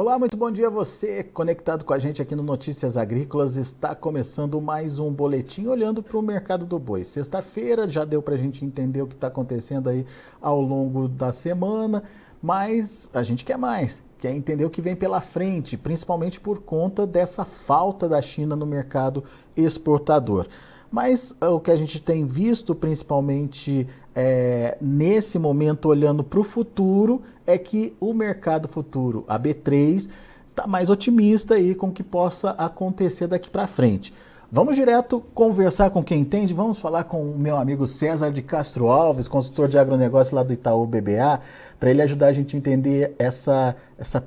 Olá, muito bom dia a você, conectado com a gente aqui no Notícias Agrícolas. Está começando mais um boletim olhando para o mercado do boi. Sexta-feira já deu para a gente entender o que está acontecendo aí ao longo da semana, mas a gente quer mais, quer entender o que vem pela frente, principalmente por conta dessa falta da China no mercado exportador. Mas o que a gente tem visto, principalmente nesse momento, olhando para o futuro, é que o mercado futuro, a B3, está mais otimista aí com o que possa acontecer daqui para frente. Vamos direto conversar com quem entende, vamos falar com o meu amigo César de Castro Alves, consultor de agronegócio lá do Itaú BBA, para ele ajudar a gente a entender essa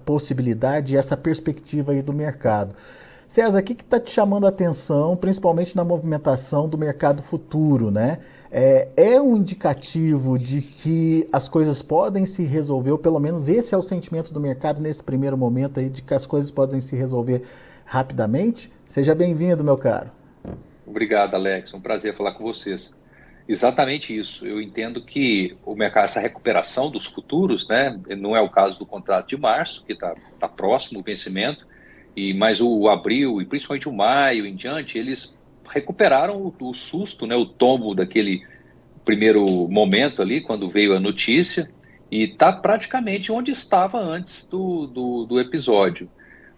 possibilidade e essa perspectiva aí do mercado. César, o que está te chamando a atenção, principalmente na movimentação do mercado futuro, né? É um indicativo de que as coisas podem se resolver, ou pelo menos esse é o sentimento do mercado nesse primeiro momento aí, de que as coisas podem se resolver rapidamente? Seja bem-vindo, meu caro. Obrigado, Alex. Um prazer falar com vocês. Exatamente isso. Eu entendo que o mercado, essa recuperação dos futuros, né, não é o caso do contrato de março, que tá próximo o vencimento, mas o abril e principalmente o maio em diante, eles recuperaram o susto, né, o tombo daquele primeiro momento ali, quando veio a notícia, e está praticamente onde estava antes do episódio.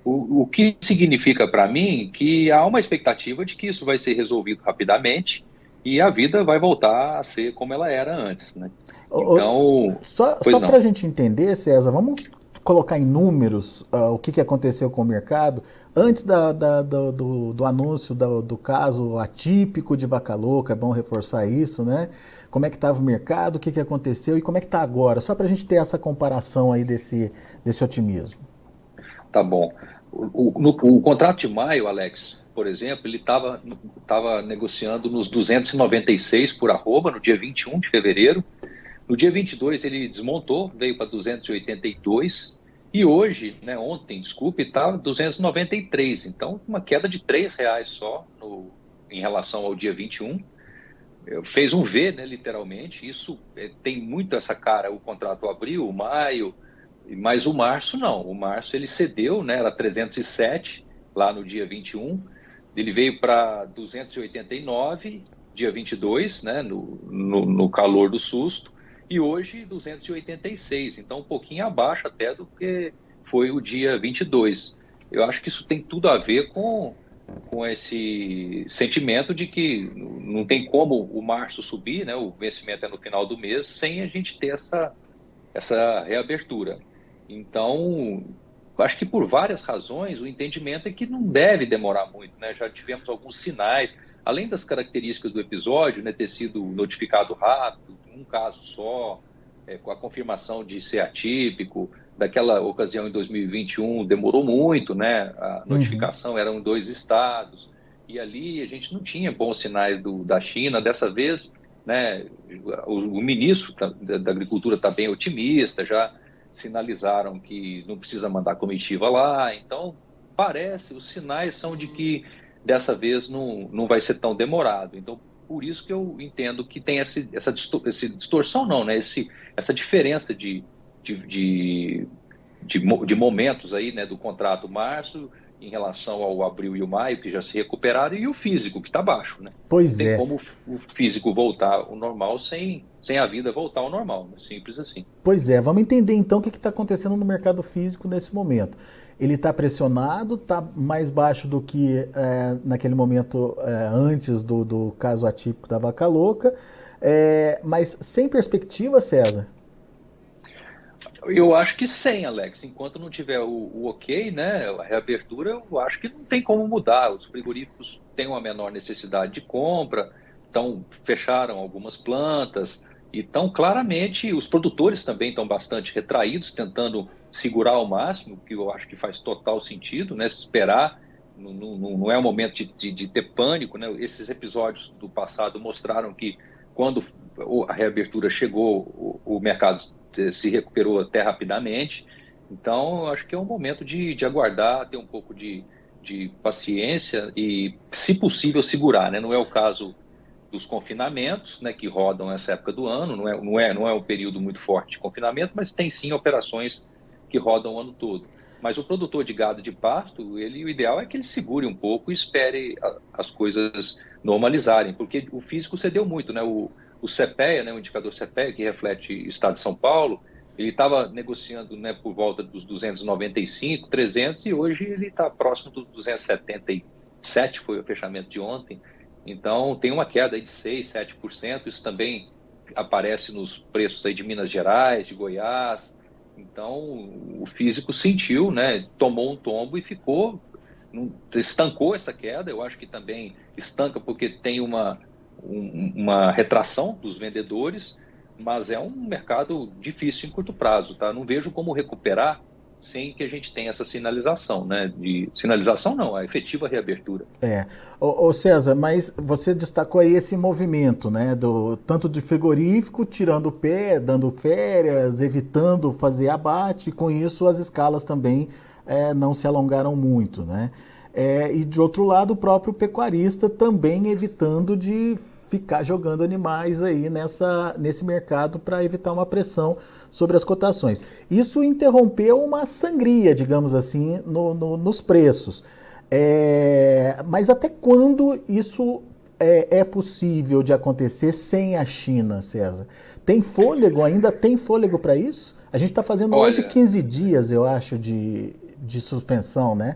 O que significa para mim que há uma expectativa de que isso vai ser resolvido rapidamente e a vida vai voltar a ser como ela era antes, né? Então, Só pois para a não. gente entender, César, vamos colocar em números o que aconteceu com o mercado antes do anúncio do caso atípico de vaca louca, é bom reforçar isso, né? Como é que estava o mercado, o que aconteceu e como é que está agora, só para a gente ter essa comparação aí desse otimismo. Tá bom. O contrato de maio, Alex, por exemplo, ele estava negociando nos 296 por arroba no dia 21 de fevereiro. No dia 22 ele desmontou, veio para 282 e hoje, né, ontem, desculpe, está 293. Então, uma queda de R$ 3 só em relação ao dia 21. Fez um V, né, literalmente. Isso tem muito essa cara, o contrato abril, maio, mas o março não. O março ele cedeu, né, era 307 lá no dia 21. Ele veio para 289, dia 22, né, no calor do susto, e hoje 286, então um pouquinho abaixo até do que foi o dia 22. Eu acho que isso tem tudo a ver com esse sentimento de que não tem como o março subir, né, o vencimento é no final do mês, sem a gente ter essa reabertura. Então, acho que por várias razões, o entendimento é que não deve demorar muito, né? Já tivemos alguns sinais, além das características do episódio, né, ter sido notificado rápido, um caso só, com a confirmação de ser atípico, daquela ocasião em 2021 demorou muito, né? A Uhum. notificação era em 2 estados, e ali a gente não tinha bons sinais da China. Dessa vez, né, o ministro da Agricultura está bem otimista, já sinalizaram que não precisa mandar comitiva lá. Então, os sinais são de que dessa vez não vai ser tão demorado. Então, por isso que eu entendo que tem essa distorção, não, né? Essa diferença de, de momentos aí, né, do contrato março em relação ao abril e o maio, que já se recuperaram, e o físico, que está baixo, né? Não Pois tem é. como o físico voltar ao normal sem a vida voltar ao normal, né? Simples assim. Pois é, vamos entender então o que está acontecendo no mercado físico nesse momento. Ele está pressionado, está mais baixo do que naquele momento antes do caso atípico da vaca louca, mas sem perspectiva, César. Eu acho que sem, Alex. Enquanto não tiver o ok, né, a reabertura, eu acho que não tem como mudar. Os frigoríficos têm uma menor necessidade de compra, então fecharam algumas plantas, e estão claramente, os produtores também estão bastante retraídos, tentando segurar ao máximo, que eu acho que faz total sentido, né, se esperar. Não é o momento de ter pânico, né? Esses episódios do passado mostraram que quando a reabertura chegou, o mercado se recuperou até rapidamente. Então, eu acho que é um momento de aguardar, ter um pouco de paciência e, se possível, segurar, né? Não é o caso dos confinamentos, né, que rodam essa época do ano, não é um período muito forte de confinamento, mas tem sim operações que rodam o ano todo. Mas o produtor de gado de pasto, o ideal é que ele segure um pouco e espere as coisas normalizarem, porque o físico cedeu muito, né? O CPEA, né, o indicador CPEA, que reflete o estado de São Paulo, ele estava negociando, né, por volta dos 295, 300, e hoje ele está próximo dos 277, foi o fechamento de ontem. Então, tem uma queda aí de 6%, 7%. Isso também aparece nos preços aí de Minas Gerais, de Goiás. Então, o físico sentiu, né, tomou um tombo e estancou essa queda. Eu acho que também estanca porque tem uma retração dos vendedores, mas é um mercado difícil em curto prazo, tá? Não vejo como recuperar sem que a gente tenha essa sinalização, né? Sinalização não, a efetiva reabertura. Ô César, mas você destacou aí esse movimento, né, tanto de frigorífico, tirando o pé, dando férias, evitando fazer abate, e com isso as escalas também não se alongaram muito, né? E de outro lado, o próprio pecuarista também evitando de ficar jogando animais aí nesse mercado para evitar uma pressão sobre as cotações. Isso interrompeu uma sangria, digamos assim, nos preços. Mas até quando isso é possível de acontecer sem a China, César? Tem fôlego? Ainda tem fôlego para isso? A gente está fazendo hoje 15 dias, eu acho, de suspensão, né?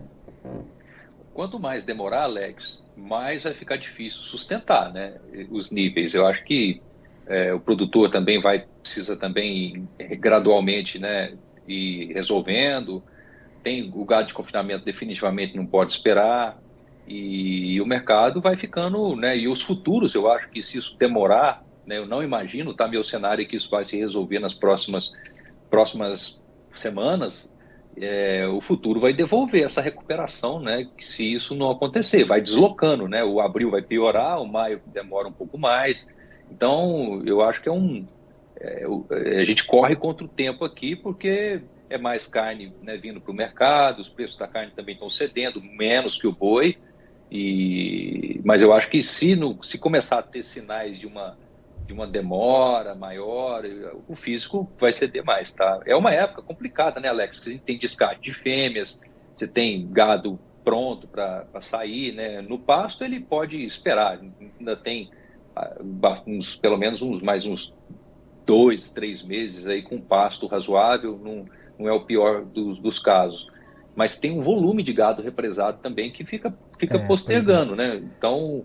Quanto mais demorar, Alex, mais vai ficar difícil sustentar, né, os níveis. Eu acho que o produtor também precisa também gradualmente, né, ir resolvendo. Tem o gado de confinamento definitivamente não pode esperar, e o mercado vai ficando, né, e os futuros, eu acho que se isso demorar, né, eu não imagino, tá, meu cenário é que isso vai se resolver nas próximas semanas. O futuro vai devolver essa recuperação, né, que se isso não acontecer, vai deslocando, né, o abril vai piorar, o maio demora um pouco mais. Então, eu acho que a gente corre contra o tempo aqui, porque é mais carne, né, vindo para o mercado, os preços da carne também estão cedendo, menos que o boi, mas eu acho que se começar a ter sinais de uma demora maior, o físico vai ceder mais, tá? É uma época complicada, né, Alex? A gente tem descarte de fêmeas, você tem gado pronto para sair, né? No pasto ele pode esperar, ainda tem pelo menos mais uns 2, 3 meses aí com pasto razoável, não é o pior dos casos. Mas tem um volume de gado represado também que fica postergando, né? Então,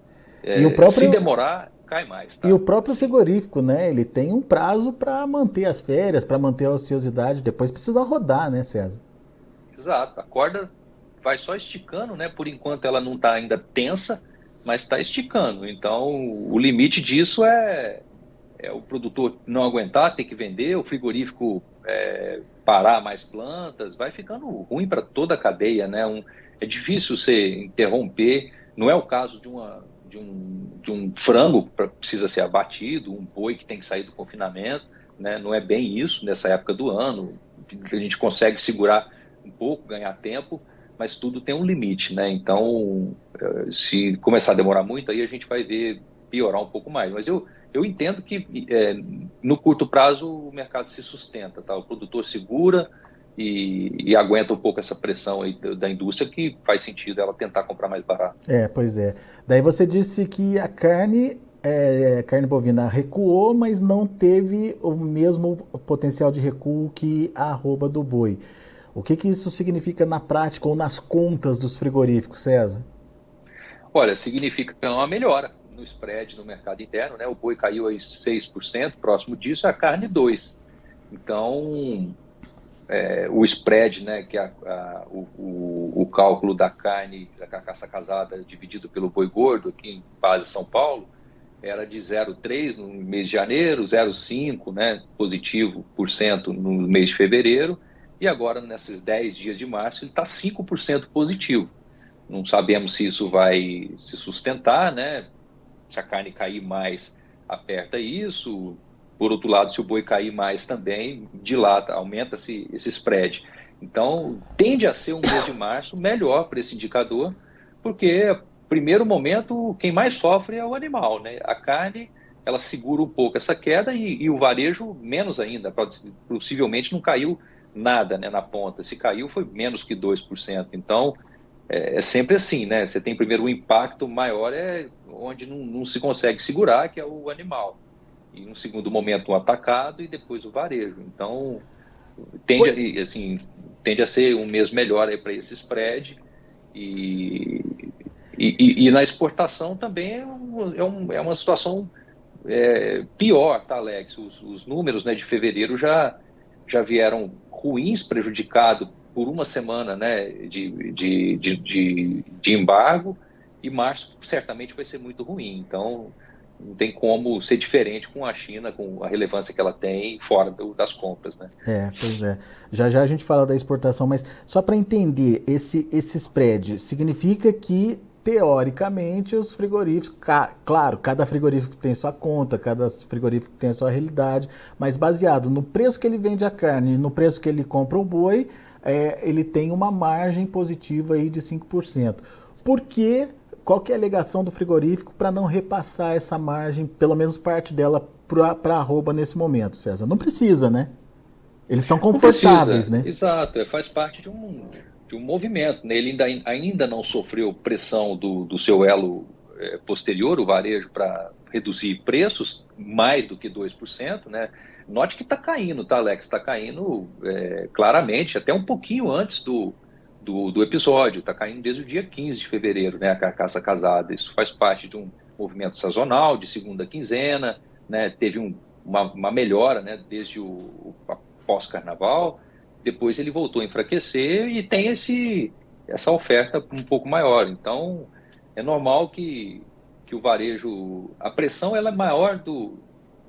se demorar, cai mais, tá? E o próprio frigorífico, né? Ele tem um prazo para manter as férias, para manter a ociosidade, depois precisa rodar, né, César? Exato. A corda vai só esticando, né? Por enquanto ela não está ainda tensa, mas está esticando. Então, o limite disso é o produtor não aguentar, ter que vender, o frigorífico parar mais plantas, vai ficando ruim para toda a cadeia, né? É difícil você interromper, não é o caso de um frango que precisa ser abatido, um boi que tem que sair do confinamento, né? Não é bem isso nessa época do ano, a gente consegue segurar um pouco, ganhar tempo, mas tudo tem um limite, né? Então, se começar a demorar muito, aí a gente vai ver piorar um pouco mais, mas eu entendo que no curto prazo o mercado se sustenta, tá? O produtor segura e aguenta um pouco essa pressão aí da indústria, que faz sentido ela tentar comprar mais barato. Pois é. Daí você disse que a carne bovina recuou, mas não teve o mesmo potencial de recuo que a arroba do boi. O que isso significa na prática ou nas contas dos frigoríficos, César? Olha, significa uma melhora no spread no mercado interno, né? O boi caiu aí 6%, próximo disso, a carne 2%. Então, o spread, né, que é o cálculo da carne, da carcaça casada dividido pelo boi gordo aqui em base São Paulo, era de 0,3 no mês de janeiro, 0,5, né, positivo por cento no mês de fevereiro, e agora nesses 10 dias de março ele está 5% positivo. Não sabemos se isso vai se sustentar, né? Se a carne cair mais, aperta isso. Por outro lado, se o boi cair mais também, dilata, aumenta esse spread. Então, tende a ser um mês de março melhor para esse indicador, porque, primeiro momento, quem mais sofre é o animal, né? A carne, ela segura um pouco essa queda e o varejo menos ainda, possivelmente não caiu nada, né, na ponta. Se caiu, foi menos que 2%. Então, é sempre assim, né? Você tem primeiro o impacto maior onde não se consegue segurar, que é o animal. E no segundo momento o atacado e depois o varejo. Então, Pois, assim, tende a ser um mês melhor para esse spread. E, e na exportação também é uma situação pior, tá, Alex? Os números, né, de fevereiro já vieram ruins, prejudicado por uma semana, né, de embargo, e março certamente vai ser muito ruim. Então, não tem como ser diferente com a China, com a relevância que ela tem fora das compras, né? pois é. Já já a gente fala da exportação, mas só para entender, esse spread significa que, teoricamente, os frigoríficos, claro, cada frigorífico tem sua conta, cada frigorífico tem a sua realidade, mas baseado no preço que ele vende a carne e no preço que ele compra o boi, ele tem uma margem positiva aí de 5%. Por quê? Qual que é a alegação do frigorífico para não repassar essa margem, pelo menos parte dela, para a arroba nesse momento, César? Não precisa, né? Eles estão Não confortáveis, precisa, né? exato, faz parte de um movimento, né? Ele ainda não sofreu pressão do seu elo posterior, o varejo, para reduzir preços mais do que 2%, né? Note que está caindo, tá, Alex? Está caindo claramente, até um pouquinho antes do episódio, está caindo desde o dia 15 de fevereiro, né? A carcaça casada. Isso faz parte de um movimento sazonal, de segunda quinzena, né? Teve uma melhora, né? Desde a pós-carnaval, depois ele voltou a enfraquecer e tem essa oferta um pouco maior. Então, é normal que o varejo, a pressão ela é maior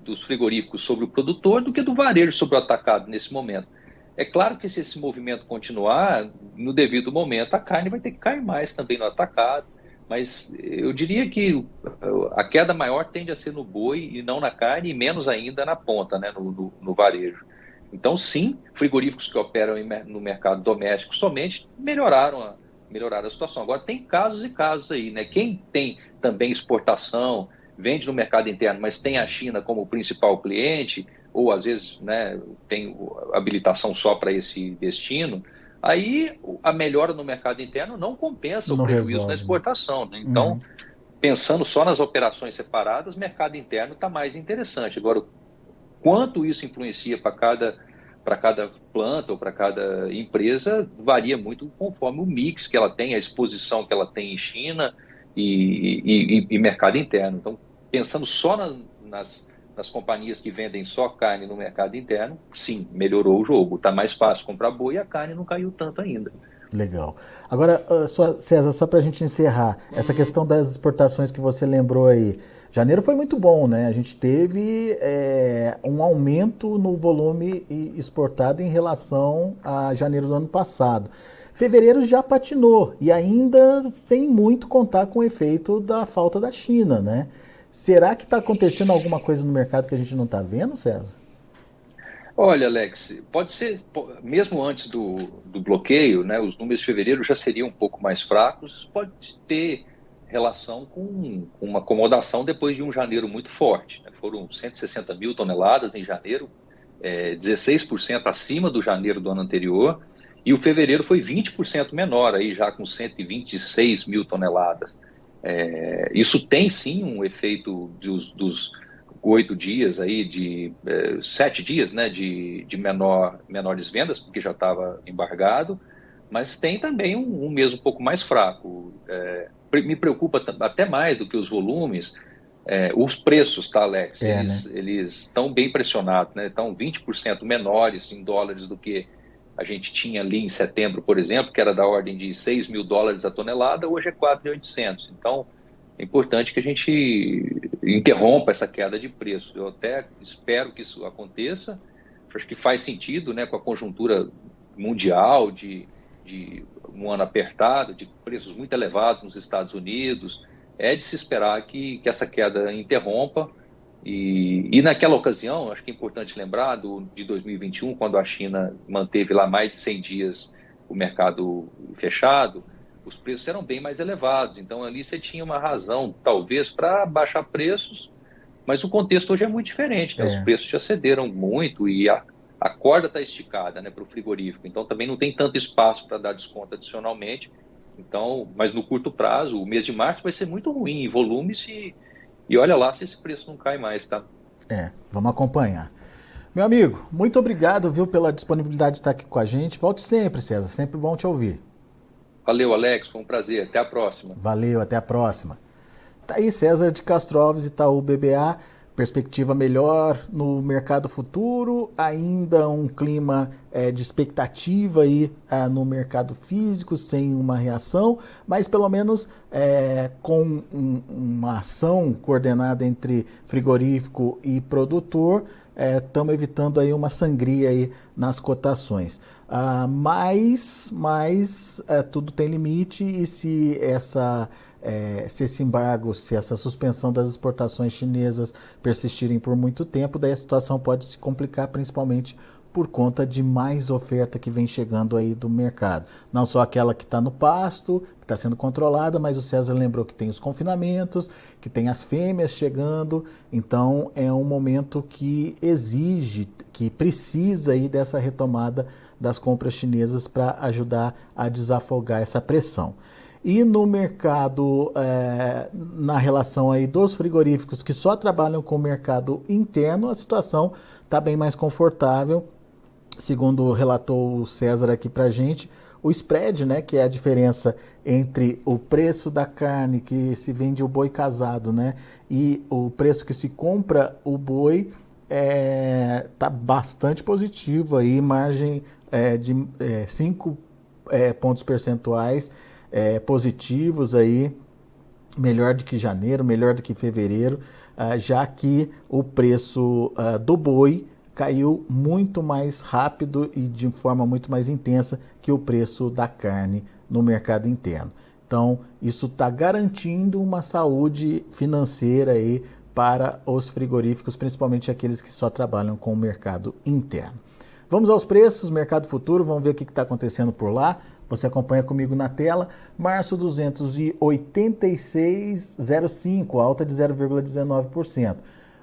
dos frigoríficos sobre o produtor do que do varejo sobre o atacado nesse momento. É claro que se esse movimento continuar, no devido momento, a carne vai ter que cair mais também no atacado, mas eu diria que a queda maior tende a ser no boi e não na carne, e menos ainda na ponta, né, no varejo. Então, sim, frigoríficos que operam no mercado doméstico somente melhoraram a situação. Agora, tem casos e casos aí, né? Quem tem também exportação, vende no mercado interno, mas tem a China como principal cliente, ou às vezes, né, tem habilitação só para esse destino, aí a melhora no mercado interno não compensa o Não prejuízo na resolve, né? exportação, né? Então, Uhum. pensando só nas operações separadas, mercado interno está mais interessante. Agora, quanto isso influencia para cada planta ou para cada empresa varia muito conforme o mix que ela tem, a exposição que ela tem em China e mercado interno. Então, pensando só nas companhias que vendem só carne no mercado interno, sim, melhorou o jogo. Está mais fácil comprar boi e a carne não caiu tanto ainda. Legal. Agora, César, só para a gente encerrar, essa questão das exportações que você lembrou aí. Janeiro foi muito bom, né? A gente teve um aumento no volume exportado em relação a janeiro do ano passado. Fevereiro já patinou e ainda sem muito contar com o efeito da falta da China, né? Será que está acontecendo alguma coisa no mercado que a gente não está vendo, César? Olha, Alex, pode ser, mesmo antes do bloqueio, né, os números de fevereiro já seriam um pouco mais fracos, pode ter relação com uma acomodação depois de um janeiro muito forte, né? Foram 160 mil toneladas em janeiro, 16% acima do janeiro do ano anterior, e o fevereiro foi 20% menor, aí já com 126 mil toneladas. Isso tem sim um efeito dos 8 dias aí de 7 dias, né, de menores vendas, porque já estava embargado, mas tem também um mês um pouco mais fraco. Me preocupa até mais do que os volumes, os preços, tá, Alex? Né? Eles estão bem pressionados, né? Estão 20% menores em dólares do que a gente tinha ali em setembro, por exemplo, que era da ordem de 6 mil dólares a tonelada, hoje é 4.800. Então, é importante que a gente interrompa essa queda de preço. Eu até espero que isso aconteça. Acho que faz sentido, né, com a conjuntura mundial de um ano apertado, de preços muito elevados nos Estados Unidos. É de se esperar que essa queda interrompa. E naquela ocasião, acho que é importante lembrar de 2021, quando a China manteve lá mais de 100 dias o mercado fechado, os preços eram bem mais elevados. Então, ali você tinha uma razão, talvez, para baixar preços, mas o contexto hoje é muito diferente, né? Os preços já cederam muito e a a corda está esticada, né, para o frigorífico, então também não tem tanto espaço para dar desconto adicionalmente. Então, mas no curto prazo, o mês de março vai ser muito ruim em volumes e olha lá se esse preço não cai mais, tá? Vamos acompanhar. Meu amigo, muito obrigado, viu, pela disponibilidade de estar aqui com a gente. Volte sempre, César, sempre bom te ouvir. Valeu, Alex, foi um prazer, até a próxima. Valeu, até a próxima. Tá aí César de Castro Alves, Itaú BBA, perspectiva melhor no mercado futuro, ainda um clima de expectativa aí no mercado físico, sem uma reação, mas pelo menos com uma ação coordenada entre frigorífico e produtor, estamos evitando aí uma sangria aí nas cotações. Mas tudo tem limite e se esse embargo, se essa suspensão das exportações chinesas persistirem por muito tempo, daí a situação pode se complicar, principalmente por conta de mais oferta que vem chegando aí do mercado. Não só aquela que está no pasto, que está sendo controlada, mas o César lembrou que tem os confinamentos, que tem as fêmeas chegando, então é um momento que exige, que precisa aí dessa retomada das compras chinesas para ajudar a desafogar essa pressão. E no mercado, na relação aí dos frigoríficos que só trabalham com o mercado interno, a situação está bem mais confortável. Segundo relatou o César aqui para a gente, o spread, né, que é a diferença entre o preço da carne que se vende o boi casado, né, e o preço que se compra o boi, tá bastante positivo aí, margem de 5 pontos percentuais positivos aí, melhor do que janeiro, melhor do que fevereiro, já que o preço do boi caiu muito mais rápido e de forma muito mais intensa que o preço da carne no mercado interno. Então, isso está garantindo uma saúde financeira aí para os frigoríficos, principalmente aqueles que só trabalham com o mercado interno. Vamos aos preços, mercado futuro, vamos ver o que está acontecendo por lá. Você acompanha comigo na tela. Março 286,05, alta de 0,19%.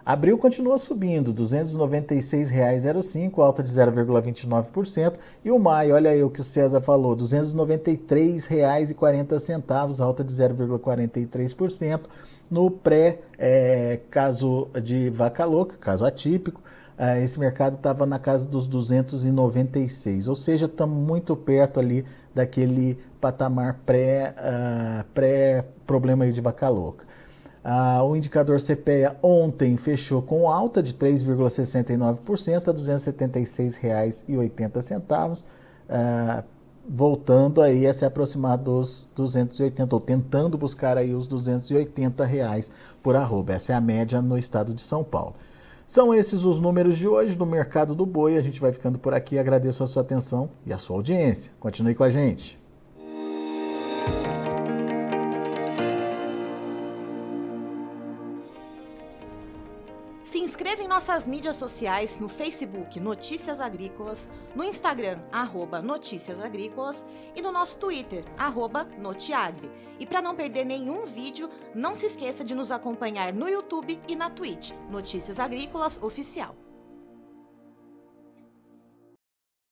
Abril continua subindo, R$ 296,05, alta de 0,29%. E o maio, olha aí o que o César falou, R$ 293,40, alta de 0,43%. No pré-caso de vaca louca, caso atípico, esse mercado estava na casa dos 296, ou seja, estamos muito perto ali daquele patamar pré-problema aí de vaca louca. O indicador CPEA ontem fechou com alta de 3,69% a R$ 276,80, voltando aí a se aproximar dos 280, ou tentando buscar aí os R$280 por arroba. Essa é a média no estado de São Paulo. São esses os números de hoje do mercado do boi. A gente vai ficando por aqui. Agradeço a sua atenção e a sua audiência. Continue com a gente. Se inscreva em nossas mídias sociais, no Facebook Notícias Agrícolas, no Instagram @Notícias Agrícolas e no nosso Twitter @Notiagre. E para não perder nenhum vídeo, não se esqueça de nos acompanhar no YouTube e na Twitch, Notícias Agrícolas Oficial.